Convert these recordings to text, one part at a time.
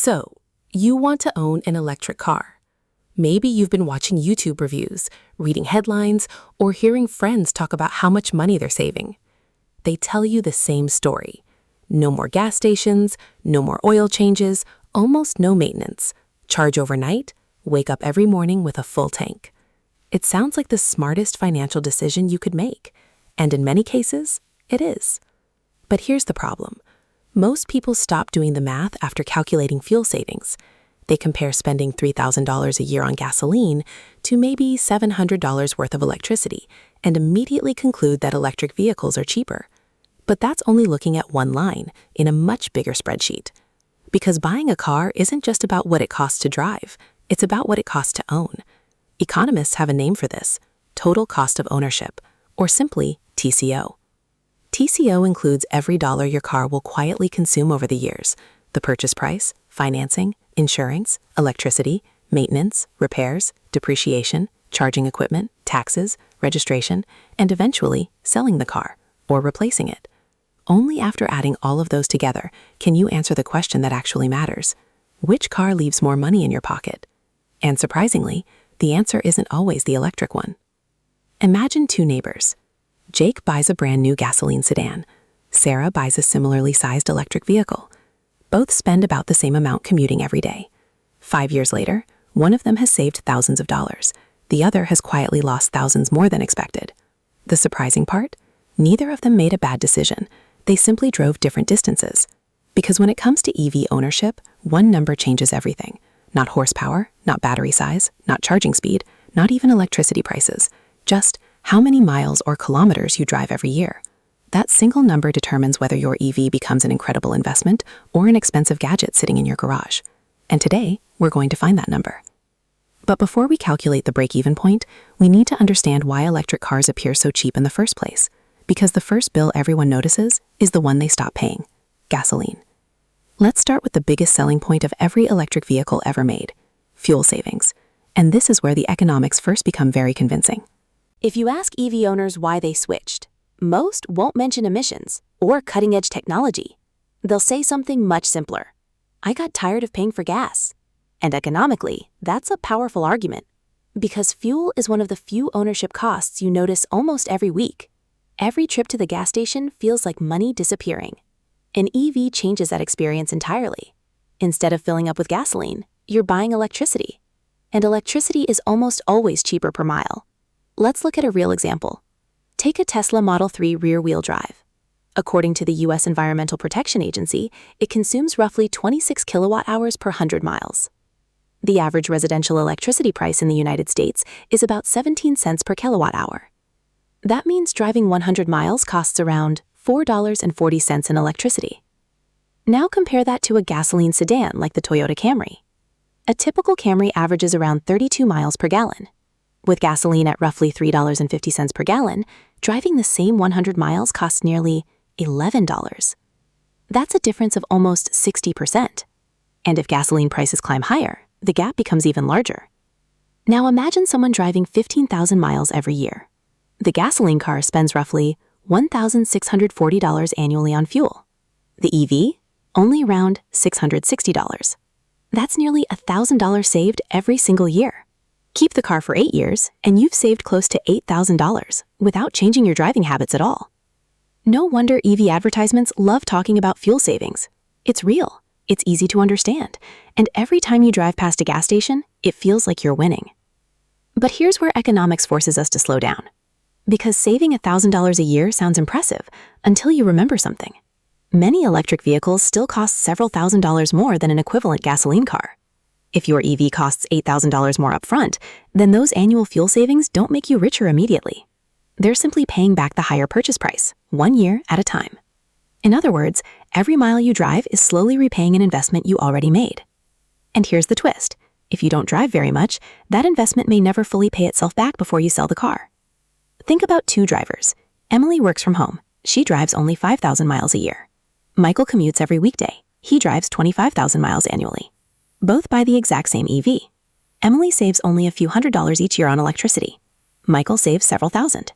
So, you want to own an electric car. Maybe you've been watching YouTube reviews, reading headlines, or hearing friends talk about how much money they're saving. They tell you the same story. No more gas stations, no more oil changes, almost no maintenance. Charge overnight, wake up every morning with a full tank. It sounds like the smartest financial decision you could make, and in many cases, it is. But here's the problem. Most people stop doing the math after calculating fuel savings. They compare spending $3,000 a year on gasoline to maybe $700 worth of electricity and immediately conclude that electric vehicles are cheaper. But that's only looking at one line in a much bigger spreadsheet. Because buying a car isn't just about what it costs to drive, it's about what it costs to own. Economists have a name for this, total cost of ownership, or simply TCO. TCO includes every dollar your car will quietly consume over the years: the purchase price, financing, insurance, electricity, maintenance, repairs, depreciation, charging equipment, taxes, registration, and eventually selling the car or replacing it. Only after adding all of those together can you answer the question that actually matters: which car leaves more money in your pocket? And surprisingly, the answer isn't always the electric one. Imagine two neighbors. Jake buys a brand new gasoline sedan. Sarah buys a similarly sized electric vehicle. Both spend about the same amount commuting every day. 5 years later, one of them has saved thousands of dollars. The other has quietly lost thousands more than expected. The surprising part? Neither of them made a bad decision. They simply drove different distances. Because when it comes to EV ownership, one number changes everything. Not horsepower, not battery size, not charging speed, not even electricity prices. Just how many miles or kilometers you drive every year. That single number determines whether your EV becomes an incredible investment or an expensive gadget sitting in your garage. And today, we're going to find that number. But before we calculate the break-even point, we need to understand why electric cars appear so cheap in the first place. Because the first bill everyone notices is the one they stop paying: gasoline. Let's start with the biggest selling point of every electric vehicle ever made: fuel savings. And this is where the economics first become very convincing. If you ask EV owners why they switched, most won't mention emissions or cutting-edge technology. They'll say something much simpler: I got tired of paying for gas. And economically, that's a powerful argument, because fuel is one of the few ownership costs you notice almost every week. Every trip to the gas station feels like money disappearing. An EV changes that experience entirely. Instead of filling up with gasoline, you're buying electricity. And electricity is almost always cheaper per mile. Let's look at a real example. Take a Tesla Model 3 rear-wheel drive. According to the U.S. Environmental Protection Agency, it consumes roughly 26 kilowatt-hours per 100 miles. The average residential electricity price in the United States is about 17 cents per kilowatt-hour. That means driving 100 miles costs around $4.40 in electricity. Now compare that to a gasoline sedan like the Toyota Camry. A typical Camry averages around 32 miles per gallon. With gasoline at roughly $3.50 per gallon, driving the same 100 miles costs nearly $11. That's a difference of almost 60%. And if gasoline prices climb higher, the gap becomes even larger. Now imagine someone driving 15,000 miles every year. The gasoline car spends roughly $1,640 annually on fuel. The EV, only around $660. That's nearly $1,000 saved every single year. Keep the car for 8 years, and you've saved close to $8,000 without changing your driving habits at all. No wonder EV advertisements love talking about fuel savings. It's real, it's easy to understand, and every time you drive past a gas station, it feels like you're winning. But here's where economics forces us to slow down. Because saving $1,000 a year sounds impressive until you remember something. Many electric vehicles still cost several $1,000s more than an equivalent gasoline car. If your EV costs $8,000 more upfront, then those annual fuel savings don't make you richer immediately. They're simply paying back the higher purchase price, 1 year at a time. In other words, every mile you drive is slowly repaying an investment you already made. And here's the twist. If you don't drive very much, that investment may never fully pay itself back before you sell the car. Think about two drivers. Emily works from home. She drives only 5,000 miles a year. Michael commutes every weekday. He drives 25,000 miles annually. Both buy the exact same EV. Emily saves only a few $100s each year on electricity. Michael saves several thousand.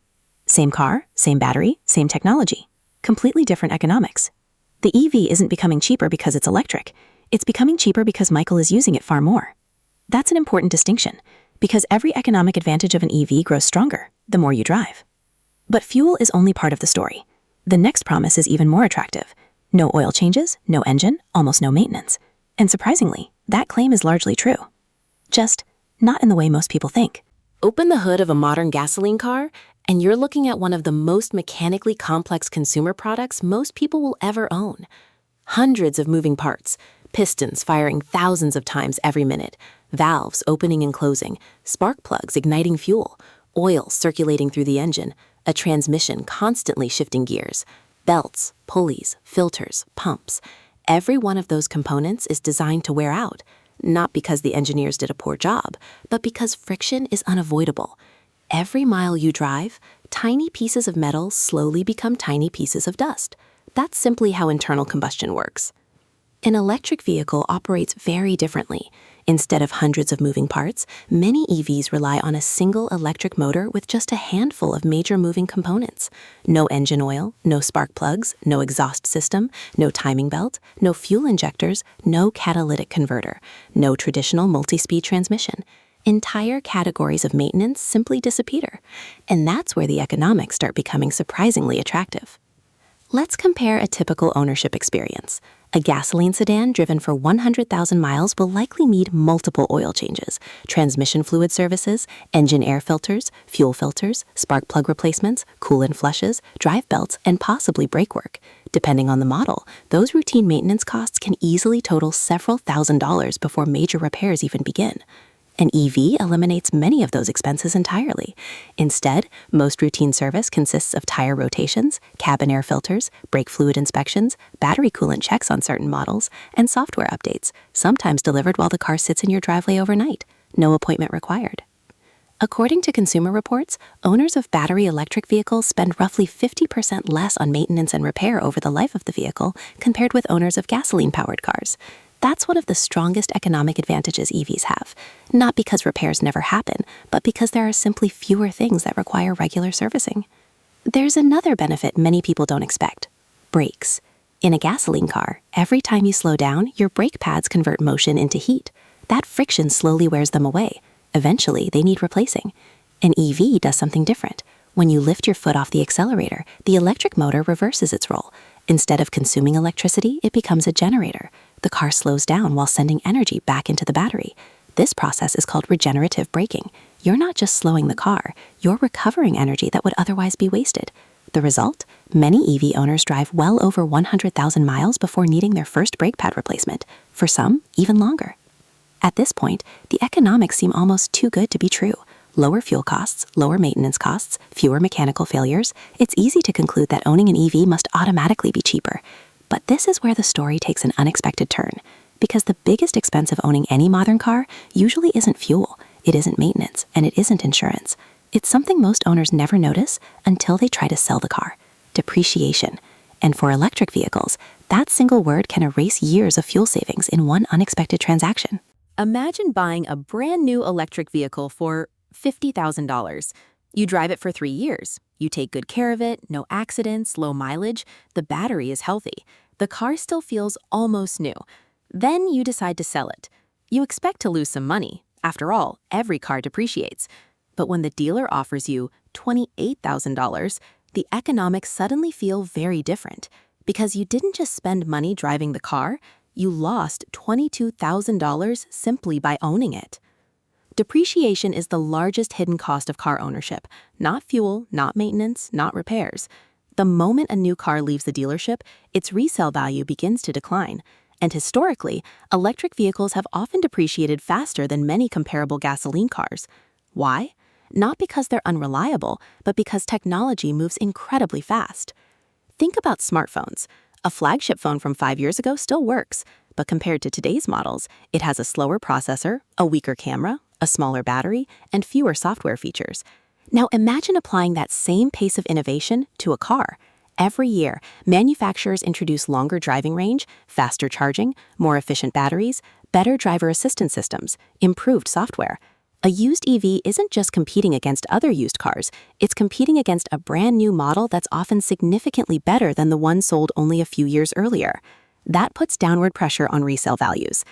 Same car, same battery, same technology. Completely different economics. The EV isn't becoming cheaper because it's electric. It's becoming cheaper because Michael is using it far more. That's an important distinction, because every economic advantage of an EV grows stronger the more you drive. But fuel is only part of the story. The next promise is even more attractive. No oil changes, no engine, almost no maintenance. And surprisingly, that claim is largely true. Just not in the way most people think. Open the hood of a modern gasoline car, and you're looking at one of the most mechanically complex consumer products most people will ever own. Hundreds of moving parts, pistons firing thousands of times every minute, valves opening and closing, spark plugs igniting fuel, oil circulating through the engine, a transmission constantly shifting gears, belts, pulleys, filters, pumps. Every one of those components is designed to wear out, not because the engineers did a poor job, but because friction is unavoidable. Every mile you drive, tiny pieces of metal slowly become tiny pieces of dust. That's simply how internal combustion works. An electric vehicle operates very differently. Instead of hundreds of moving parts, many EVs rely on a single electric motor with just a handful of major moving components. No engine oil, no spark plugs, no exhaust system, no timing belt, no fuel injectors, no catalytic converter, no traditional multi-speed transmission. Entire categories of maintenance simply disappear. And that's where the economics start becoming surprisingly attractive. Let's compare a typical ownership experience. A gasoline sedan driven for 100,000 miles will likely need multiple oil changes, transmission fluid services, engine air filters, fuel filters, spark plug replacements, coolant flushes, drive belts, and possibly brake work. Depending on the model, those routine maintenance costs can easily total several $1,000s before major repairs even begin. An EV eliminates many of those expenses entirely. Instead, most routine service consists of tire rotations, cabin air filters, brake fluid inspections, battery coolant checks on certain models, and software updates, sometimes delivered while the car sits in your driveway overnight. No appointment required. According to Consumer Reports, owners of battery electric vehicles spend roughly 50% less on maintenance and repair over the life of the vehicle compared with owners of gasoline-powered cars. That's one of the strongest economic advantages EVs have, not because repairs never happen, but because there are simply fewer things that require regular servicing. There's another benefit many people don't expect: brakes. In a gasoline car, every time you slow down, your brake pads convert motion into heat. That friction slowly wears them away. Eventually, they need replacing. An EV does something different. When you lift your foot off the accelerator, the electric motor reverses its role. Instead of consuming electricity, it becomes a generator. The car slows down while sending energy back into the battery. This process is called regenerative braking. You're not just slowing the car, you're recovering energy that would otherwise be wasted. The result? Many EV owners drive well over 100,000 miles before needing their first brake pad replacement. For some, even longer. At this point, the economics seem almost too good to be true. Lower fuel costs, lower maintenance costs, fewer mechanical failures. It's easy to conclude that owning an EV must automatically be cheaper. But this is where the story takes an unexpected turn, because the biggest expense of owning any modern car usually isn't fuel, it isn't maintenance, and it isn't insurance. It's something most owners never notice until they try to sell the car: depreciation. And for electric vehicles, that single word can erase years of fuel savings in one unexpected transaction. Imagine buying a brand new electric vehicle for $50,000. You drive it for 3 years. You take good care of it, no accidents, low mileage, the battery is healthy. The car still feels almost new. Then you decide to sell it. You expect to lose some money. After all, every car depreciates. But when the dealer offers you $28,000, the economics suddenly feel very different. Because you didn't just spend money driving the car, you lost $22,000 simply by owning it. Depreciation is the largest hidden cost of car ownership, not fuel, not maintenance, not repairs. The moment a new car leaves the dealership, its resale value begins to decline. And historically, electric vehicles have often depreciated faster than many comparable gasoline cars. Why? Not because they're unreliable, but because technology moves incredibly fast. Think about smartphones. A flagship phone from 5 years ago still works, but compared to today's models, it has a slower processor, a weaker camera, a smaller battery, and fewer software features. Now imagine applying that same pace of innovation to a car. Every year, manufacturers introduce longer driving range, faster charging, more efficient batteries, better driver assistance systems, improved software. A used EV isn't just competing against other used cars, it's competing against a brand new model that's often significantly better than the one sold only a few years earlier. That puts downward pressure on resale values.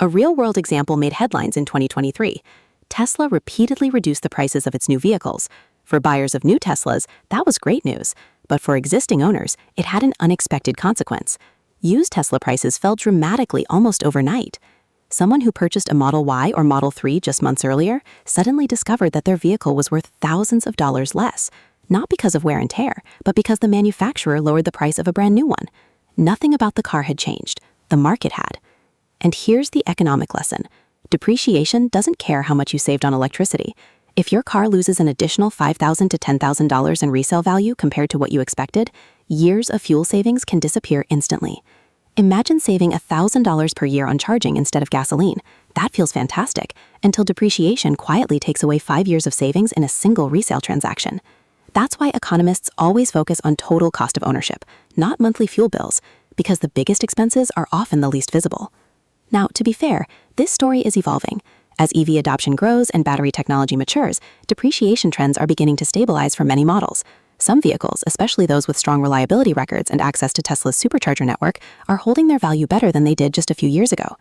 A real-world example made headlines in 2023. Tesla repeatedly reduced the prices of its new vehicles. For buyers of new Teslas, that was great news. But for existing owners, it had an unexpected consequence. Used Tesla prices fell dramatically almost overnight. Someone who purchased a Model Y or Model 3 just months earlier suddenly discovered that their vehicle was worth thousands of dollars less, not because of wear and tear, but because the manufacturer lowered the price of a brand new one. Nothing about the car had changed. The market had. And here's the economic lesson. Depreciation doesn't care how much you saved on electricity. If your car loses an additional $5,000 to $10,000 in resale value compared to what you expected, years of fuel savings can disappear instantly. Imagine saving $1,000 per year on charging instead of gasoline. That feels fantastic, until depreciation quietly takes away 5 years of savings in a single resale transaction. That's why economists always focus on total cost of ownership, not monthly fuel bills, because the biggest expenses are often the least visible. Now, to be fair, this story is evolving. As EV adoption grows and battery technology matures, depreciation trends are beginning to stabilize for many models. Some vehicles, especially those with strong reliability records and access to Tesla's supercharger network, are holding their value better than they did just a few years ago.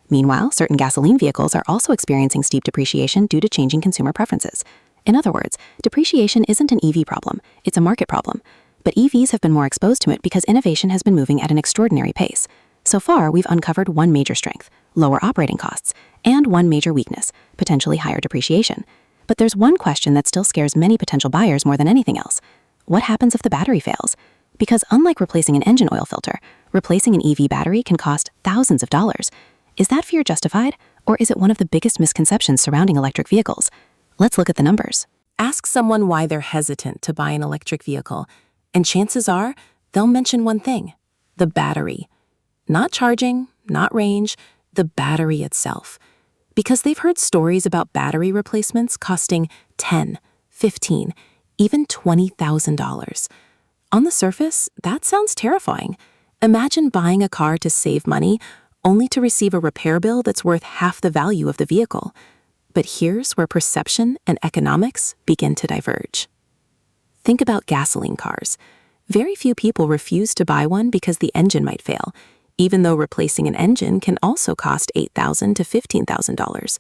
Meanwhile, certain gasoline vehicles are also experiencing steep depreciation due to changing consumer preferences. In other words, depreciation isn't an EV problem, it's a market problem. But EVs have been more exposed to it because innovation has been moving at an extraordinary pace. So far, we've uncovered one major strength, lower operating costs, and one major weakness, potentially higher depreciation. But there's one question that still scares many potential buyers more than anything else. What happens if the battery fails? Because unlike replacing an engine oil filter, replacing an EV battery can cost thousands of dollars. Is that fear justified, or is it one of the biggest misconceptions surrounding electric vehicles? Let's look at the numbers. Ask someone why they're hesitant to buy an electric vehicle, and chances are they'll mention one thing: the battery. Not charging, not range, the battery itself. Because they've heard stories about battery replacements costing $10,000, $15,000, even $20,000. On the surface, that sounds terrifying. Imagine buying a car to save money, only to receive a repair bill that's worth half the value of the vehicle. But here's where perception and economics begin to diverge. Think about gasoline cars. Very few people refuse to buy one because the engine might fail, even though replacing an engine can also cost $8,000 to $15,000.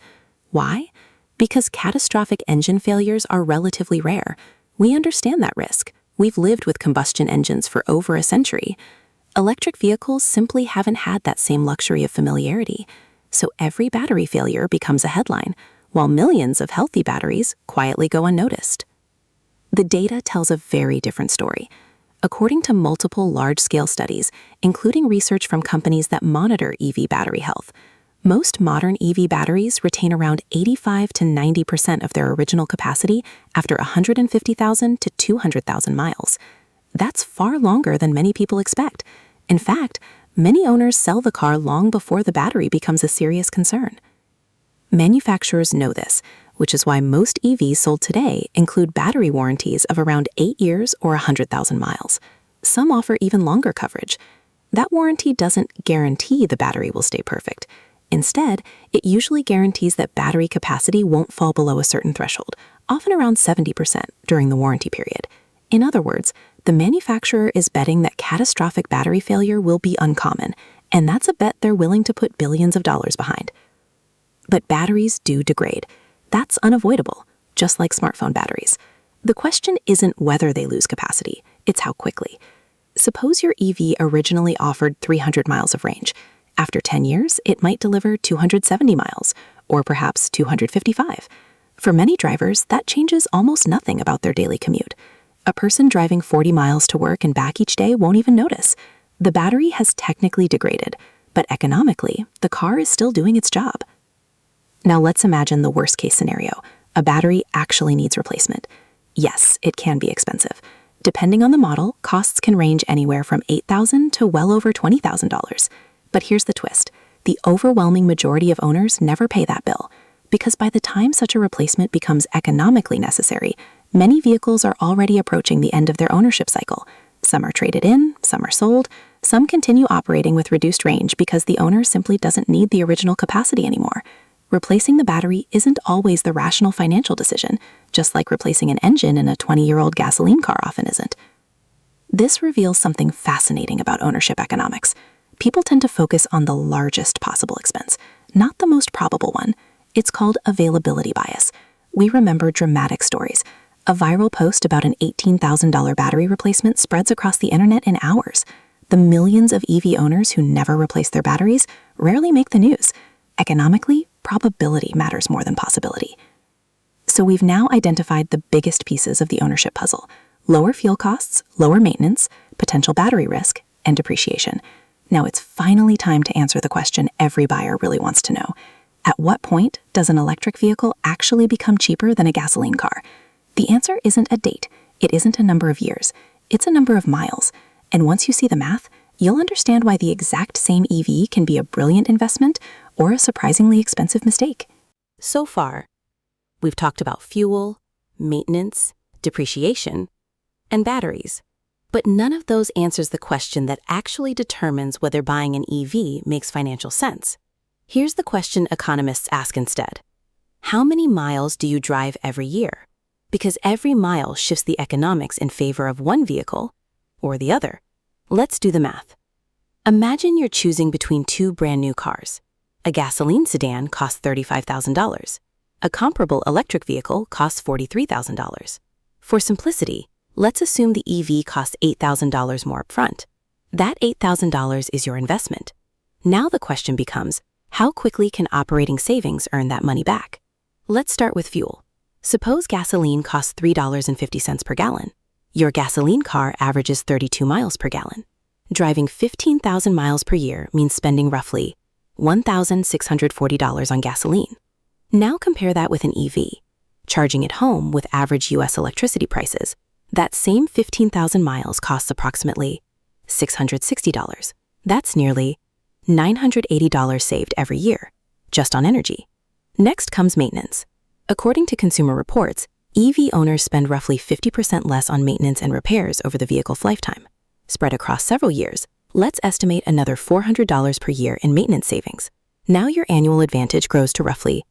Why? Because catastrophic engine failures are relatively rare. We understand that risk. We've lived with combustion engines for over a century. Electric vehicles simply haven't had that same luxury of familiarity. So every battery failure becomes a headline, while millions of healthy batteries quietly go unnoticed. The data tells a very different story. According to multiple large-scale studies, including research from companies that monitor EV battery health, most modern EV batteries retain around 85 to 90% of their original capacity after 150,000 to 200,000 miles. That's far longer than many people expect. In fact, many owners sell the car long before the battery becomes a serious concern. Manufacturers know this, which is why most EVs sold today include battery warranties of around 8 years or 100,000 miles. Some offer even longer coverage. That warranty doesn't guarantee the battery will stay perfect. Instead, it usually guarantees that battery capacity won't fall below a certain threshold, often around 70% during the warranty period. In other words, the manufacturer is betting that catastrophic battery failure will be uncommon, and that's a bet they're willing to put billions of dollars behind. But batteries do degrade. That's unavoidable, just like smartphone batteries. The question isn't whether they lose capacity, it's how quickly. Suppose your EV originally offered 300 miles of range. After 10 years, it might deliver 270 miles, or perhaps 255. For many drivers, that changes almost nothing about their daily commute. A person driving 40 miles to work and back each day won't even notice. The battery has technically degraded, but economically, the car is still doing its job. Now let's imagine the worst-case scenario. A battery actually needs replacement. Yes, it can be expensive. Depending on the model, costs can range anywhere from $8,000 to well over $20,000. But here's the twist. The overwhelming majority of owners never pay that bill, because by the time such a replacement becomes economically necessary, many vehicles are already approaching the end of their ownership cycle. Some are traded in, some are sold, some continue operating with reduced range because the owner simply doesn't need the original capacity anymore. Replacing the battery isn't always the rational financial decision, just like replacing an engine in a 20-year-old gasoline car often isn't. This reveals something fascinating about ownership economics. people tend to focus on the largest possible expense, not the most probable one. It's called availability bias. We remember dramatic stories. A viral post about an $18,000 battery replacement spreads across the internet in hours. The millions of EV owners who never replace their batteries rarely make the news. Economically, probability matters more than possibility. So we've now identified the biggest pieces of the ownership puzzle: lower fuel costs, lower maintenance, potential battery risk, and depreciation. Now it's finally time to answer the question every buyer really wants to know. At what point does an electric vehicle actually become cheaper than a gasoline car? The answer isn't a date. It isn't a number of years. It's a number of miles. And once you see the math, you'll understand why the exact same EV can be a brilliant investment or a surprisingly expensive mistake. So far, we've talked about fuel, maintenance, depreciation, and batteries. But none of those answers the question that actually determines whether buying an EV makes financial sense. Here's the question economists ask instead. How many miles do you drive every year? Because every mile shifts the economics in favor of one vehicle or the other. Let's do the math. Imagine you're choosing between two brand new cars. A gasoline sedan costs $35,000. A comparable electric vehicle costs $43,000. For simplicity, let's assume the EV costs $8,000 more upfront. That $8,000 is your investment. Now the question becomes, how quickly can operating savings earn that money back? Let's start with fuel. Suppose gasoline costs $3.50 per gallon. Your gasoline car averages 32 miles per gallon. Driving 15,000 miles per year means spending roughly $1,640 on gasoline. Now compare that with an EV. Charging at home with average US electricity prices, that same 15,000 miles costs approximately $660. That's nearly $980 saved every year, just on energy. Next comes maintenance. According to Consumer Reports, EV owners spend roughly 50% less on maintenance and repairs over the vehicle's lifetime. Spread across several years, let's estimate another $400 per year in maintenance savings. Now your annual advantage grows to roughly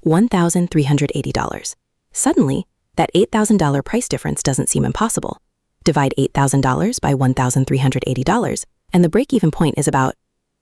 $1,380. Suddenly, that $8,000 price difference doesn't seem impossible. Divide $8,000 by $1,380, and the break-even point is about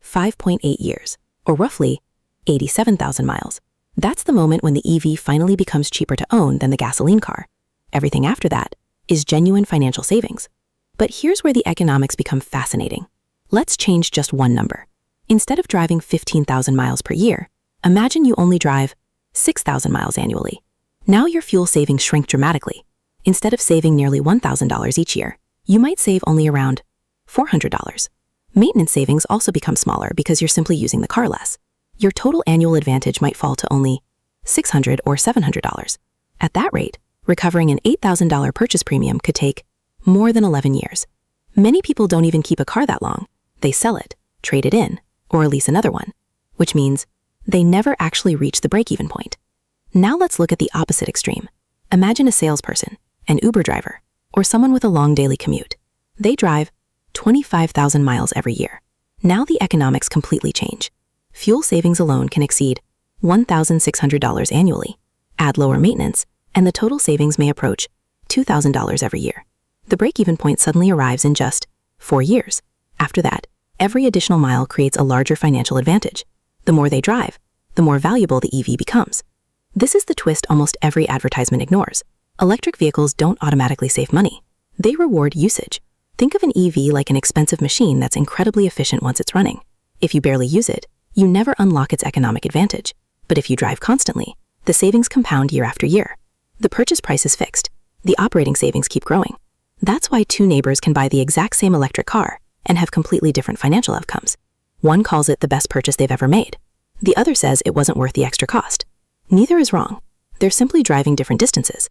5.8 years, or roughly 87,000 miles. That's the moment when the EV finally becomes cheaper to own than the gasoline car. Everything after that is genuine financial savings. But here's where the economics become fascinating. Let's change just one number. Instead of driving 15,000 miles per year, imagine you only drive 6,000 miles annually. Now your fuel savings shrink dramatically. Instead of saving nearly $1,000 each year, you might save only around $400. Maintenance savings also become smaller because you're simply using the car less. Your total annual advantage might fall to only $600 or $700. At that rate, recovering an $8,000 purchase premium could take more than 11 years. Many people don't even keep a car that long. They sell it, trade it in, or lease another one, which means they never actually reach the break-even point. Now let's look at the opposite extreme. Imagine a salesperson, an Uber driver, or someone with a long daily commute. They drive 25,000 miles every year. Now the economics completely change. Fuel savings alone can exceed $1,600 annually. Add lower maintenance, and the total savings may approach $2,000 every year. The break-even point suddenly arrives in just 4 years. After that, every additional mile creates a larger financial advantage. The more they drive, the more valuable the EV becomes. This is the twist almost every advertisement ignores. Electric vehicles don't automatically save money. They reward usage. Think of an EV like an expensive machine that's incredibly efficient once it's running. If you barely use it, you never unlock its economic advantage. But if you drive constantly, the savings compound year after year. The purchase price is fixed. The operating savings keep growing. That's why two neighbors can buy the exact same electric car and have completely different financial outcomes. One calls it the best purchase they've ever made. The other says it wasn't worth the extra cost. Neither is wrong. They're simply driving different distances.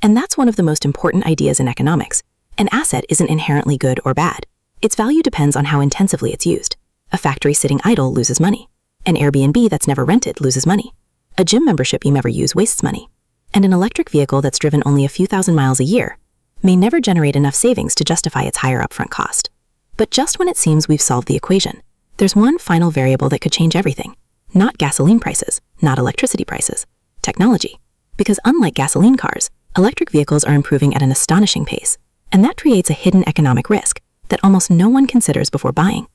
And that's one of the most important ideas in economics. An asset isn't inherently good or bad. Its value depends on how intensively it's used. A factory sitting idle loses money. An Airbnb that's never rented loses money. A gym membership you never use wastes money. And an electric vehicle that's driven only a few thousand miles a year may never generate enough savings to justify its higher upfront cost. But just when it seems we've solved the equation, there's one final variable that could change everything. Not gasoline prices, not electricity prices, technology. Because unlike gasoline cars, electric vehicles are improving at an astonishing pace, and that creates a hidden economic risk that almost no one considers before buying.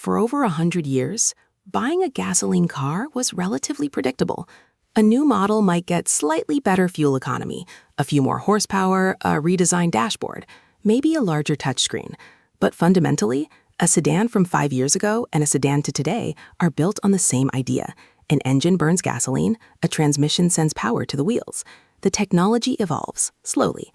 For over 100 years, buying a gasoline car was relatively predictable. A new model might get slightly better fuel economy, a few more horsepower, a redesigned dashboard, maybe a larger touchscreen. But fundamentally, a sedan from 5 years ago and a sedan to today are built on the same idea. An engine burns gasoline, a transmission sends power to the wheels. The technology evolves, slowly.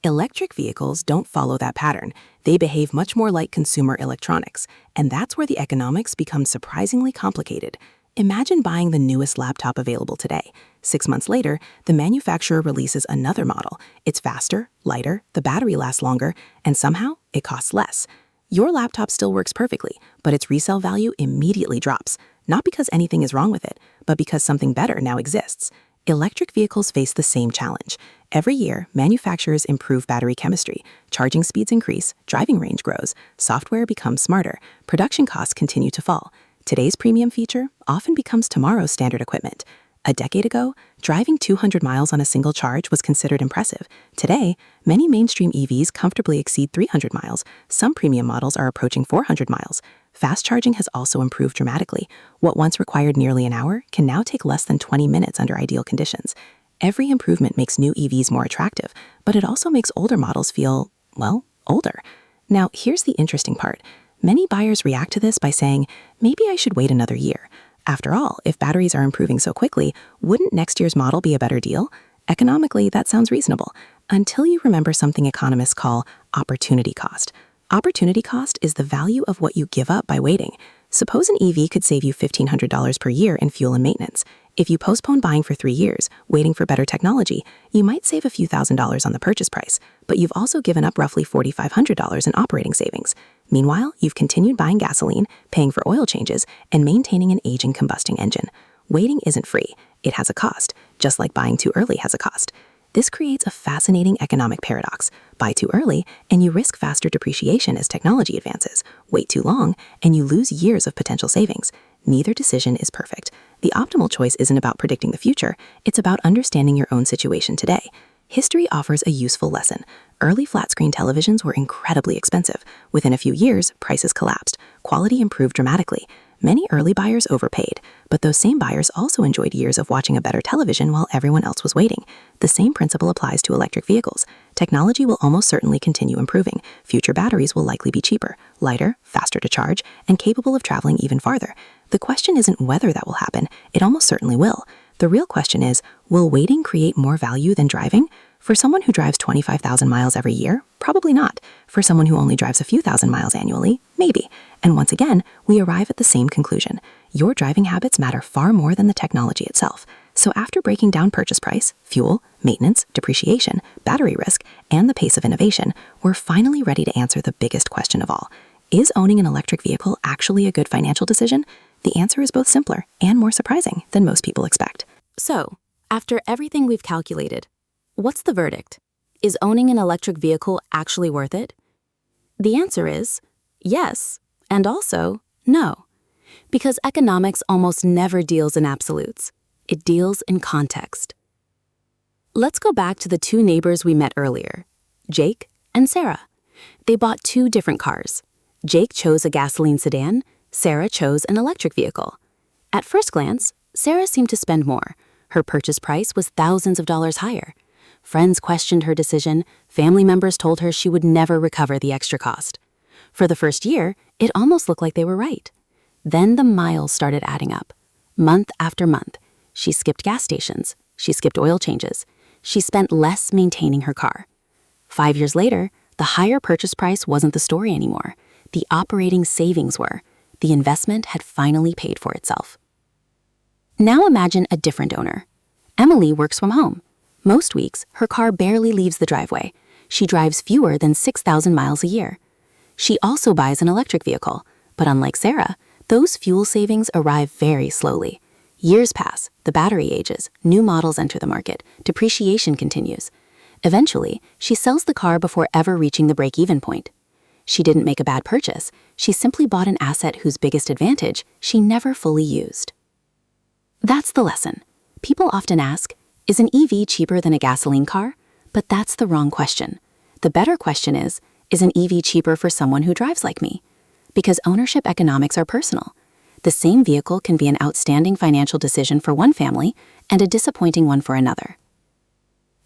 Electric vehicles don't follow that pattern. They behave much more like consumer electronics, and that's where the economics become surprisingly complicated. Imagine buying the newest laptop available today. 6 months later, the manufacturer releases another model. It's faster, lighter, the battery lasts longer, and somehow it costs less. Your laptop still works perfectly, but its resale value immediately drops, not because anything is wrong with it, but because something better now exists. Electric vehicles face the same challenge. Every year, manufacturers improve battery chemistry, charging speeds increase, driving range grows, software becomes smarter, production costs continue to fall. Today's premium feature often becomes tomorrow's standard equipment. A decade ago, driving 200 miles on a single charge was considered impressive. Today, many mainstream EVs comfortably exceed 300 miles. Some premium models are approaching 400 miles. Fast charging has also improved dramatically. What once required nearly an hour can now take less than 20 minutes under ideal conditions. Every improvement makes new EVs more attractive, but it also makes older models feel, well, older. Now, here's the interesting part. Many buyers react to this by saying, maybe I should wait another year. After all, if batteries are improving so quickly, wouldn't next year's model be a better deal? Economically, that sounds reasonable, until you remember something economists call opportunity cost. Opportunity cost is the value of what you give up by waiting. Suppose an EV could save you $1,500 per year in fuel and maintenance. If you postpone buying for 3 years, waiting for better technology, you might save a few $1,000s on the purchase price, but you've also given up roughly $4,500 in operating savings. Meanwhile, you've continued buying gasoline, paying for oil changes, and maintaining an aging combusting engine. Waiting isn't free. It has a cost, just like buying too early has a cost. This creates a fascinating economic paradox. Buy too early, and you risk faster depreciation as technology advances. Wait too long, and you lose years of potential savings. Neither decision is perfect. The optimal choice isn't about predicting the future, it's about understanding your own situation today. History offers a useful lesson. Early flat-screen televisions were incredibly expensive. Within a few years, prices collapsed. Quality improved dramatically. Many early buyers overpaid, but those same buyers also enjoyed years of watching a better television while everyone else was waiting. The same principle applies to electric vehicles. Technology will almost certainly continue improving. Future batteries will likely be cheaper, lighter, faster to charge, and capable of traveling even farther. The question isn't whether that will happen, it almost certainly will. The real question is, will waiting create more value than driving? For someone who drives 25,000 miles every year, probably not. For someone who only drives a few thousand miles annually, maybe. And once again, we arrive at the same conclusion. Your driving habits matter far more than the technology itself. So after breaking down purchase price, fuel, maintenance, depreciation, battery risk, and the pace of innovation, we're finally ready to answer the biggest question of all. Is owning an electric vehicle actually a good financial decision? The answer is both simpler and more surprising than most people expect. So, after everything we've calculated, what's the verdict? Is owning an electric vehicle actually worth it? The answer is yes, and also no. Because economics almost never deals in absolutes. It deals in context. Let's go back to the two neighbors we met earlier, Jake and Sarah. They bought two different cars. Jake chose a gasoline sedan, Sarah chose an electric vehicle. At first glance, Sarah seemed to spend more. Her purchase price was thousands of dollars higher. Friends questioned her decision. Family members told her she would never recover the extra cost. For the first year, it almost looked like they were right. Then the miles started adding up. Month after month, she skipped gas stations. She skipped oil changes. She spent less maintaining her car. 5 years later, the higher purchase price wasn't the story anymore. The operating savings were. The investment had finally paid for itself. Now imagine a different owner. Emily works from home. Most weeks, her car barely leaves the driveway. She drives fewer than 6,000 miles a year. She also buys an electric vehicle, but unlike Sarah, those fuel savings arrive very slowly. Years pass, the battery ages, new models enter the market, depreciation continues. Eventually, she sells the car before ever reaching the break-even point. She didn't make a bad purchase. She simply bought an asset whose biggest advantage she never fully used. That's the lesson. People often ask, is an EV cheaper than a gasoline car? But that's the wrong question. The better question is an EV cheaper for someone who drives like me? Because ownership economics are personal. The same vehicle can be an outstanding financial decision for one family and a disappointing one for another.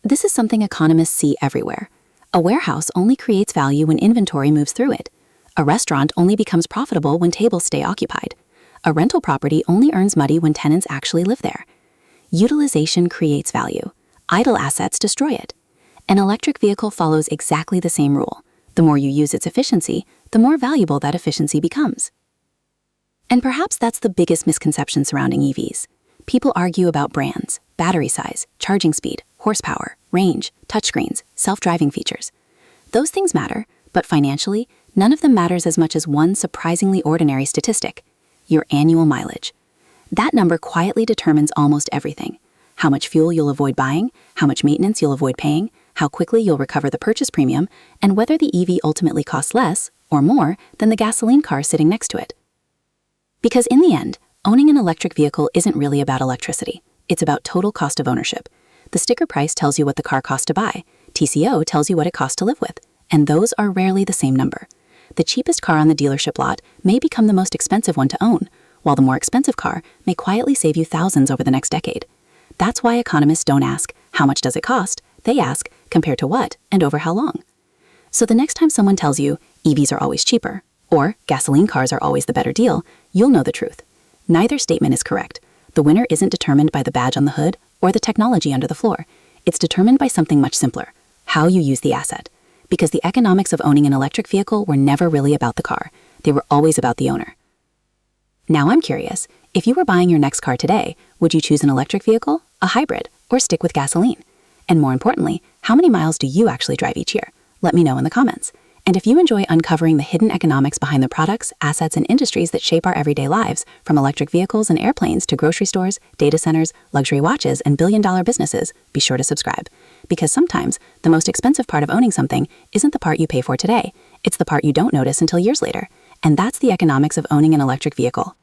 This is something economists see everywhere. A warehouse only creates value when inventory moves through it. A restaurant only becomes profitable when tables stay occupied. A rental property only earns money when tenants actually live there. Utilization creates value. Idle assets destroy it. An electric vehicle follows exactly the same rule. The more you use its efficiency, the more valuable that efficiency becomes. And perhaps that's the biggest misconception surrounding EVs. People argue about brands, battery size, charging speed, horsepower, range, touchscreens, self-driving features. Those things matter, but financially, none of them matters as much as one surprisingly ordinary statistic: your annual mileage. That number quietly determines almost everything. How much fuel you'll avoid buying, how much maintenance you'll avoid paying, how quickly you'll recover the purchase premium, and whether the EV ultimately costs less or more than the gasoline car sitting next to it. Because in the end, owning an electric vehicle isn't really about electricity. It's about total cost of ownership. The sticker price tells you what the car costs to buy. TCO tells you what it costs to live with. And those are rarely the same number. The cheapest car on the dealership lot may become the most expensive one to own, while the more expensive car may quietly save you thousands over the next decade. That's why economists don't ask, how much does it cost? They ask, compared to what and over how long? So the next time someone tells you EVs are always cheaper, or gasoline cars are always the better deal, you'll know the truth. Neither statement is correct. The winner isn't determined by the badge on the hood or the technology under the floor. It's determined by something much simpler: how you use the asset. Because the economics of owning an electric vehicle were never really about the car. They were always about the owner. Now I'm curious, if you were buying your next car today, would you choose an electric vehicle, a hybrid, or stick with gasoline? And more importantly, how many miles do you actually drive each year? Let me know in the comments. And if you enjoy uncovering the hidden economics behind the products, assets, and industries that shape our everyday lives, from electric vehicles and airplanes to grocery stores, data centers, luxury watches, and billion-dollar businesses, be sure to subscribe. Because sometimes, the most expensive part of owning something isn't the part you pay for today. It's the part you don't notice until years later. And that's the economics of owning an electric vehicle.